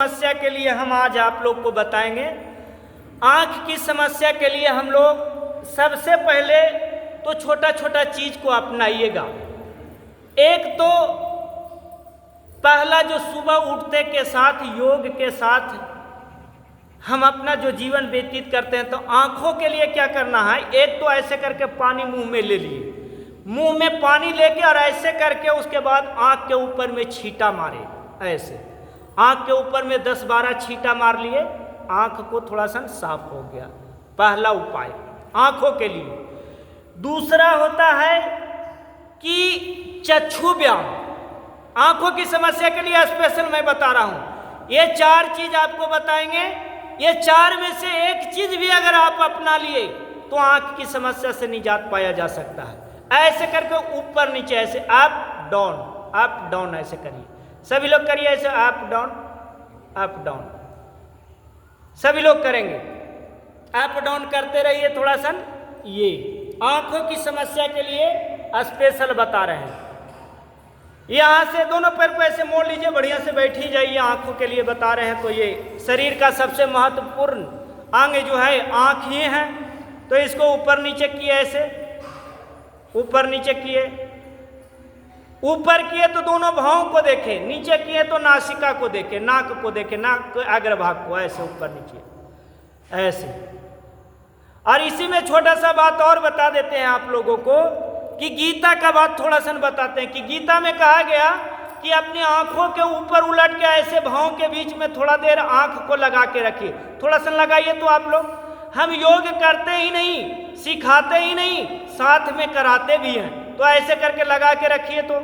समस्या के लिए हम आज आप लोग को बताएंगे। आँख की समस्या के लिए हम लोग सबसे पहले तो छोटा छोटा चीज को अपनाइएगा। एक तो पहला जो सुबह उठते के साथ योग के साथ हम अपना जो जीवन व्यतीत करते हैं, तो आँखों के लिए क्या करना है, एक तो ऐसे करके पानी मुंह में ले लिए, मुंह में पानी लेके और ऐसे करके उसके बाद आँख के ऊपर में छींटा मारे। ऐसे आँख के ऊपर में 10-12 छींटा मार लिए, आँख को थोड़ा सा साफ हो गया। पहला उपाय आँखों के लिए। दूसरा होता है कि चक्षु व्यायाम, आँखों की समस्या के लिए स्पेशल मैं बता रहा हूँ। ये 4 चीज आपको बताएंगे। ये 4 में से एक चीज भी अगर आप अपना लिए तो आँख की समस्या से निजात पाया जा सकता है। ऐसे करके ऊपर नीचे, ऐसे अप डाउन ऐसे करिए। सभी लोग करिए ऐसे, अप डाउन सभी लोग करेंगे। अप डाउन करते रहिए थोड़ा सा। ये आंखों की समस्या के लिए स्पेशल बता रहे हैं। यहाँ से दोनों पैर को ऐसे मोड़ लीजिए, बढ़िया से बैठी जाइए। आंखों के लिए बता रहे हैं। तो ये शरीर का सबसे महत्वपूर्ण अंग जो है आंख ही है। तो इसको ऊपर नीचे किए, ऐसे ऊपर नीचे किए। ऊपर किए तो दोनों भावों को देखें, नीचे किए तो नासिका को देखें, नाक को देखें, नाक के अग्रभाग को, ऐसे ऊपर नीचे ऐसे। और इसी में छोटा सा बात और बता देते हैं आप लोगों को कि गीता का बात थोड़ा सा बताते हैं कि गीता में कहा गया कि अपनी आंखों के ऊपर उलट के ऐसे भावों के बीच में थोड़ा देर आंख को लगा के रखिए। थोड़ा सा लगाइए तो आप लोग, हम योग करते ही नहीं, सिखाते ही नहीं, साथ में कराते भी हैं। तो ऐसे करके लगा के रखिए। तो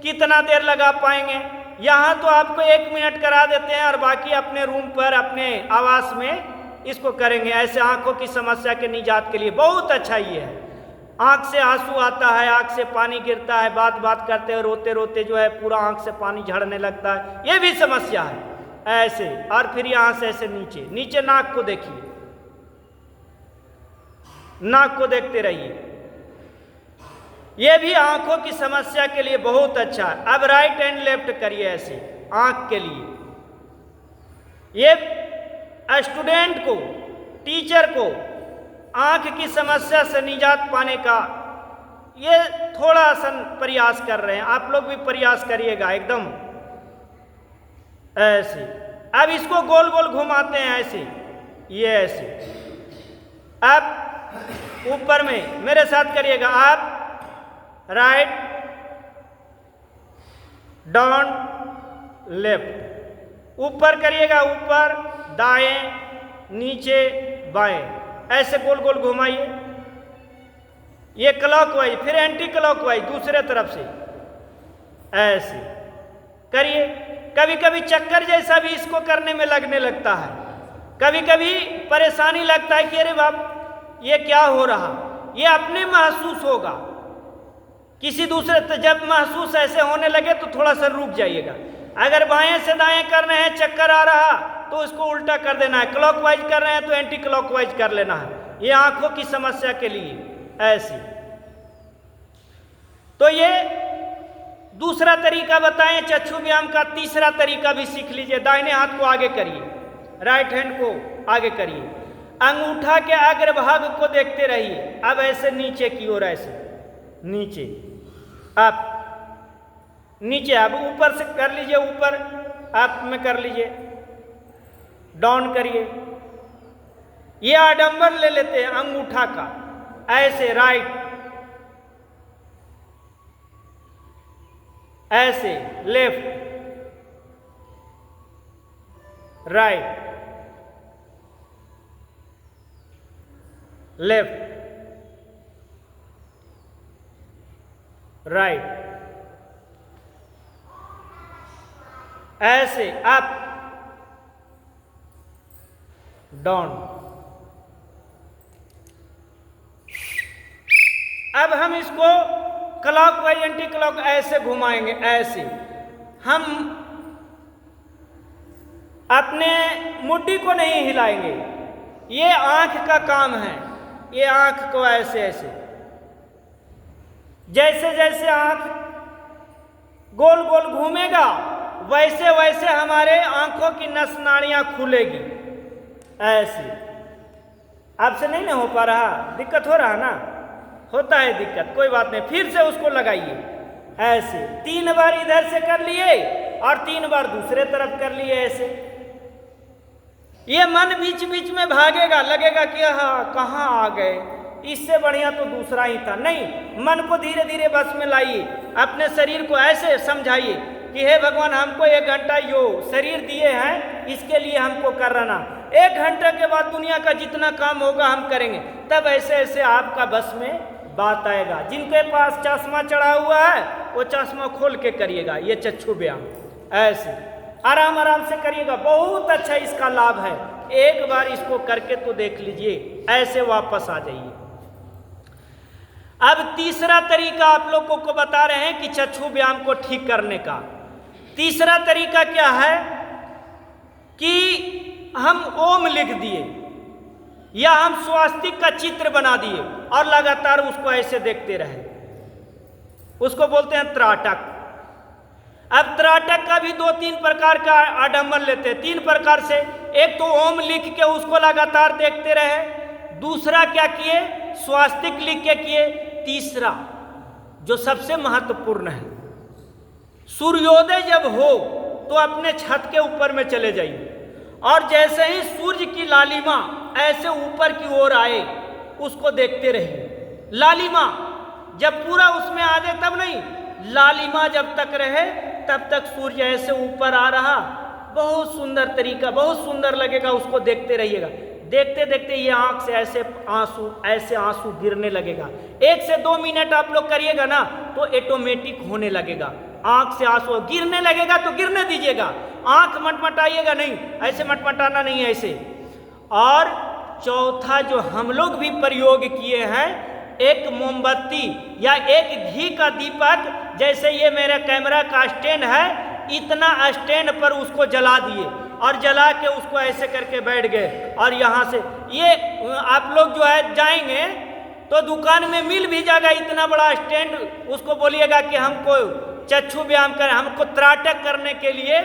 कितना देर लगा पाएंगे? यहाँ तो आपको 1 मिनट करा देते हैं और बाकी अपने रूम पर अपने आवास में इसको करेंगे। ऐसे आंखों की समस्या के निजात के लिए बहुत अच्छा ये है। आंख से आंसू आता है, आंख से पानी गिरता है, बात बात करते रोते रोते जो है पूरा आंख से पानी झड़ने लगता है, ये भी समस्या है। ऐसे और फिर यहाँ से ऐसे नीचे नीचे नाक को देखिए, नाक को देखते रहिए। ये भी आंखों की समस्या के लिए बहुत अच्छा है। अब राइट एंड लेफ्ट करिए ऐसे आंख के लिए। ये स्टूडेंट को, टीचर को आंख की समस्या से निजात पाने का ये थोड़ा सा प्रयास कर रहे हैं। आप लोग भी प्रयास करिएगा एकदम ऐसे। अब इसको गोल गोल घुमाते हैं ऐसे, ये ऐसे। अब ऊपर में मेरे साथ करिएगा, आप राइट डाउन लेफ्ट। ऊपर करिएगा, ऊपर दाएं, नीचे बाएं, ऐसे गोल गोल घुमाइए। ये क्लॉकवाइज, फिर एंटी क्लॉकवाइज दूसरे तरफ से ऐसे करिए। कभी कभी चक्कर जैसा भी इसको करने में लगने लगता है, कभी कभी परेशानी लगता है कि अरे बाप ये क्या हो रहा। ये अपने महसूस होगा। किसी दूसरे तो जब महसूस ऐसे होने लगे तो थोड़ा सा रुक जाइएगा। अगर बाएं से दाएं कर रहे हैं, चक्कर आ रहा तो उसको उल्टा कर देना है। क्लॉकवाइज कर रहे हैं तो एंटी क्लॉकवाइज कर लेना है। ये आंखों की समस्या के लिए ऐसी। तो ये दूसरा तरीका बताएं चक्षु व्यायाम का। तीसरा तरीका भी सीख लीजिए। दाहिने हाथ को आगे करिए, राइट हैंड को आगे करिए, अंगूठा के अग्रभाग को देखते रहिए। अब ऐसे नीचे की ओर, ऐसे नीचे, आप नीचे, अब ऊपर से कर लीजिए, ऊपर आप में कर लीजिए, डाउन करिए। ये आडंबर ले लेते हैं अंगूठा का, ऐसे राइट, ऐसे लेफ्ट, राइट, लेफ्ट, राइट, ऐसे अप डाउन। अब हम इसको क्लॉकवाइज एंटी क्लॉक ऐसे घुमाएंगे। ऐसे हम अपने मुट्ठी को नहीं हिलाएंगे, ये आंख का काम है। ये आंख को ऐसे ऐसे, जैसे जैसे आंख गोल गोल घूमेगा वैसे वैसे हमारे आंखों की नस नाड़ियां खुलेगी। ऐसे आपसे नहीं ना हो पा रहा, दिक्कत हो रहा ना, होता है दिक्कत, कोई बात नहीं, फिर से उसको लगाइए। ऐसे 3 बार इधर से कर लिए और 3 बार दूसरे तरफ कर लिए। ऐसे ये मन बीच बीच में भागेगा, लगेगा कि हाँ कहाँ आ गए, इससे बढ़िया तो दूसरा ही था। नहीं, मन को धीरे धीरे बस में लाइए, अपने शरीर को ऐसे समझाइए कि हे भगवान, हमको 1 घंटा यो शरीर दिए हैं, इसके लिए हमको करना। 1 घंटे के बाद दुनिया का जितना काम होगा हम करेंगे। तब ऐसे ऐसे आपका बस में बात आएगा। जिनके पास चश्मा चढ़ा हुआ है वो चश्मा खोल के करिएगा, ये चक्षु व्यायाम ऐसे आराम आराम से करिएगा, बहुत अच्छा इसका लाभ है। एक बार इसको करके तो देख लीजिए, ऐसे वापस आ जाइए। अब तीसरा तरीका आप लोगों को बता रहे हैं कि चक्षु व्यायाम को ठीक करने का। तीसरा तरीका क्या है कि हम ओम लिख दिए या हम स्वास्तिक का चित्र बना दिए और लगातार उसको ऐसे देखते रहे, उसको बोलते हैं त्राटक। अब त्राटक का भी 2-3 प्रकार का आडंबर लेते हैं, 3 प्रकार से। एक तो ओम लिख के उसको लगातार देखते रहे, दूसरा क्या किए, स्वास्तिक लिख के किए, तीसरा जो सबसे महत्वपूर्ण है, सूर्योदय जब हो तो अपने छत के ऊपर में चले जाइए और जैसे ही सूर्य की लालिमा ऐसे ऊपर की ओर आए उसको देखते रहिए। लालिमा जब पूरा उसमें आ जाए तब नहीं, लालिमा जब तक रहे तब तक सूर्य ऐसे ऊपर आ रहा, बहुत सुंदर तरीका, बहुत सुंदर लगेगा, उसको देखते रहिएगा। देखते देखते ये आंख से ऐसे आंसू गिरने लगेगा। 1 से 2 मिनट आप लोग करिएगा ना तो ऑटोमेटिक होने लगेगा, आंख से आंसू गिरने लगेगा तो गिरने दीजिएगा, आंख मटमटाइएगा नहीं, ऐसे मटमटाना नहीं है ऐसे। और चौथा जो हम लोग भी प्रयोग किए हैं, एक मोमबत्ती या एक घी का दीपक, जैसे ये मेरा कैमरा का स्टैंड है, इतना स्टैंड पर उसको जला दिए और जला के उसको ऐसे करके बैठ गए। और यहाँ से ये आप लोग जो है जाएंगे तो दुकान में मिल भी जाएगा इतना बड़ा स्टैंड, उसको बोलिएगा कि हमको चक्षु व्यायाम करें, हमको त्राटक करने के लिए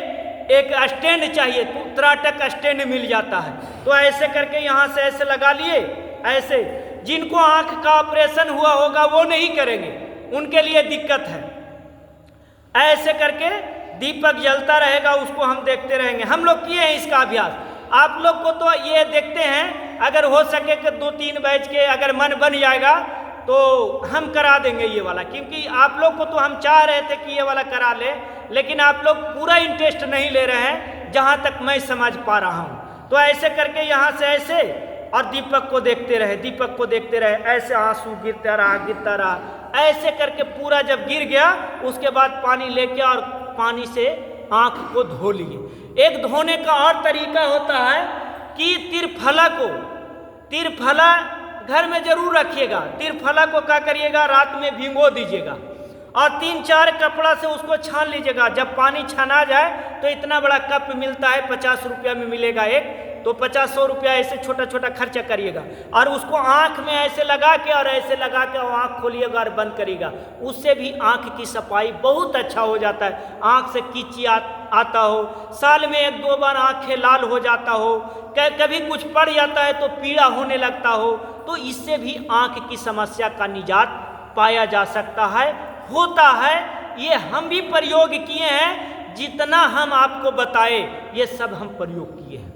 एक स्टैंड चाहिए, तो त्राटक स्टैंड मिल जाता है। तो ऐसे करके यहाँ से ऐसे लगा लिए। ऐसे जिनको आंख का ऑपरेशन हुआ होगा वो नहीं करेंगे, उनके लिए दिक्कत है। ऐसे करके दीपक जलता रहेगा, उसको हम देखते रहेंगे। हम लोग किए हैं इसका अभ्यास, आप लोग को तो ये देखते हैं, अगर हो सके कि 2-3 बैच के अगर मन बन जाएगा तो हम करा देंगे ये वाला, क्योंकि आप लोग को तो हम चाह रहे थे कि ये वाला करा ले, लेकिन आप लोग पूरा इंटरेस्ट नहीं ले रहे हैं, जहाँ तक मैं समझ पा रहा हूँ। तो ऐसे करके यहाँ से ऐसे और दीपक को देखते रहे, दीपक को देखते रहे, ऐसे आंसू गिरता रहा, ऐसे करके पूरा जब गिर गया उसके बाद पानी लेके और पानी से आंख को धो लिए। एक धोने का और तरीका होता है कि त्रिफला घर में जरूर रखिएगा। त्रिफला को क्या करिएगा, रात में भिगो दीजिएगा और 3-4 कपड़ा से उसको छान लीजिएगा। जब पानी छना जाए तो इतना बड़ा कप मिलता है, 50 रुपया में मिलेगा एक, तो 50-100 रुपया ऐसे छोटा छोटा खर्चा करिएगा और उसको आंख में ऐसे लगा के और ऐसे लगा के आंख खोलिएगा और बंद करिएगा। उससे भी आंख की सफाई बहुत अच्छा हो जाता है। आंख से कीची आता हो, साल में 1-2 बार आंखें लाल हो जाता हो, कभी कुछ पड़ जाता है तो पीड़ा होने लगता हो, तो इससे भी आंख की समस्या का निजात पाया जा सकता है, होता है। ये हम भी प्रयोग किए हैं, जितना हम आपको बताए ये सब हम प्रयोग किए हैं,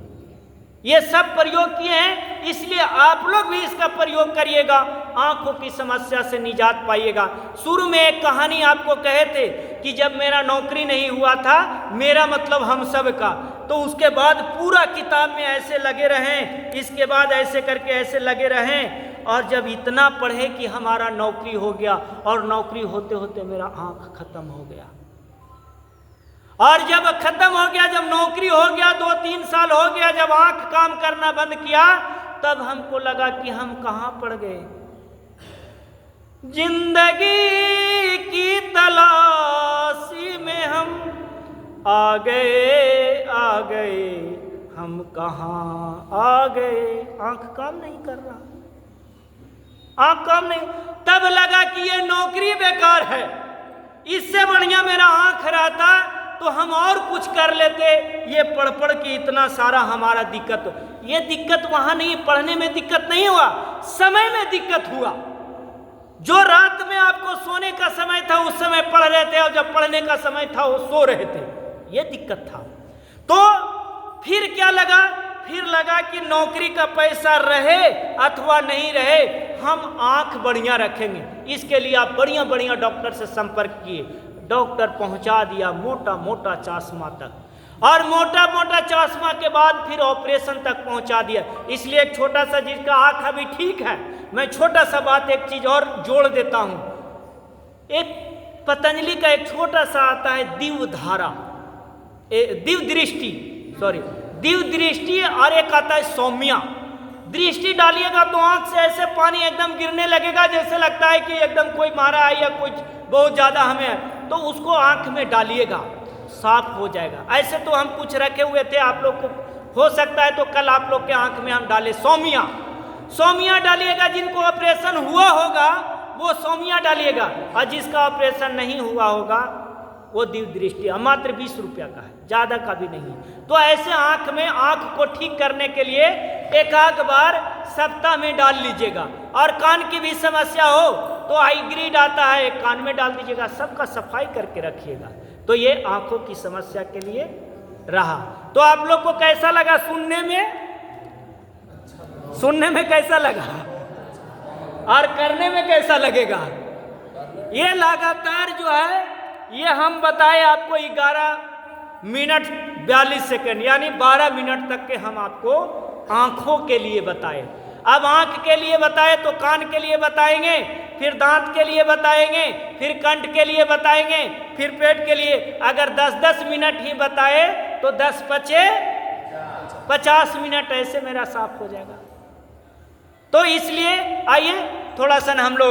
ये सब प्रयोग किए हैं, इसलिए आप लोग भी इसका प्रयोग करिएगा, आंखों की समस्या से निजात पाइएगा। शुरू में एक कहानी आपको कहे थे कि जब मेरा नौकरी नहीं हुआ था, मेरा मतलब हम सब का, तो उसके बाद पूरा किताब में ऐसे लगे रहें, इसके बाद ऐसे करके ऐसे लगे रहें, और जब इतना पढ़े कि हमारा नौकरी हो गया, और नौकरी होते होते मेरा आंख खत्म हो गया। और जब खत्म हो गया, जब नौकरी हो गया, 2-3 साल हो गया, जब आंख काम करना बंद किया, तब हमको लगा कि हम कहाँ पड़ गए। जिंदगी की तलाशी में हम आ गए, हम कहाँ आ गए। आंख काम नहीं कर रहा, आंख काम नहीं। तब लगा कि ये नौकरी बेकार है, इससे बढ़िया मेरा आंख रहता तो हम और कुछ कर लेते, ये पढ़ पढ़ के इतना सारा हमारा दिक्कत हो। ये दिक्कत वहाँ नहीं, पढ़ने में दिक्कत नहीं हुआ, समय में दिक्कत हुआ। जो रात में आपको सोने का समय था उस समय पढ़ रहे थे, और जब पढ़ने का समय था वो सो रहे थे, ये दिक्कत था। तो फिर क्या लगा, फिर लगा कि नौकरी का पैसा रहे अथवा नहीं रहे, हम आंख बढ़िया रखेंगे। इसके लिए आप बढ़िया बढ़िया डॉक्टर से संपर्क किए, डॉक्टर पहुंचा दिया मोटा मोटा चश्मा तक, और मोटा मोटा चश्मा के बाद फिर ऑपरेशन तक पहुंचा दिया। इसलिए एक छोटा सा, जिसका आंख अभी ठीक है, मैं छोटा सा बात एक चीज और जोड़ देता हूं। एक पतंजलि का एक छोटा सा आता है दिव्धारा, दिव्य दृष्टि, दिव्य दृष्टि, और एक आता है सौम्या। दृष्टि डालिएगा तो आंख से ऐसे पानी एकदम गिरने लगेगा, जैसे लगता है कि एकदम कोई मारा है या कुछ बहुत ज्यादा हमें है, तो उसको आंख में डालिएगा, साफ हो जाएगा। ऐसे तो हम कुछ रखे हुए थे, आप लोग को हो सकता है तो कल आप लोग के आंख में हम डाले सौम्या। सौम्या डालिएगा, जिनको ऑपरेशन हुआ होगा वो सौम्या डालिएगा, और जिसका ऑपरेशन नहीं हुआ होगा वो दिव्य दृष्टि, मात्र 20 रुपया का है, ज़्यादा का भी नहीं। तो ऐसे आँख में, आँख को ठीक करने के लिए एक आध बार सप्ताह में डाल लीजिएगा। और कान की भी समस्या हो तो हाईग्रीड आता है, कान में डाल दीजिएगा, सबका सफाई करके रखिएगा। तो ये आँखों की समस्या के लिए रहा। तो आप लोग को कैसा लगा सुनने में कैसा लगा, और करने में कैसा लगेगा? ये लगातार जो है, ये हम बताए आपको 11 मिनट 42 सेकंड, यानी 12 मिनट तक के हम आपको आँखों के लिए बताए। अब आँख के लिए बताए तो कान के लिए बताएंगे, फिर दांत के लिए बताएंगे, फिर कंठ के लिए बताएंगे, फिर पेट के लिए। अगर 10-10 मिनट ही बताए तो 10-5 50 मिनट ऐसे मेरा साफ हो जाएगा। तो इसलिए आइए थोड़ा सा हम लोग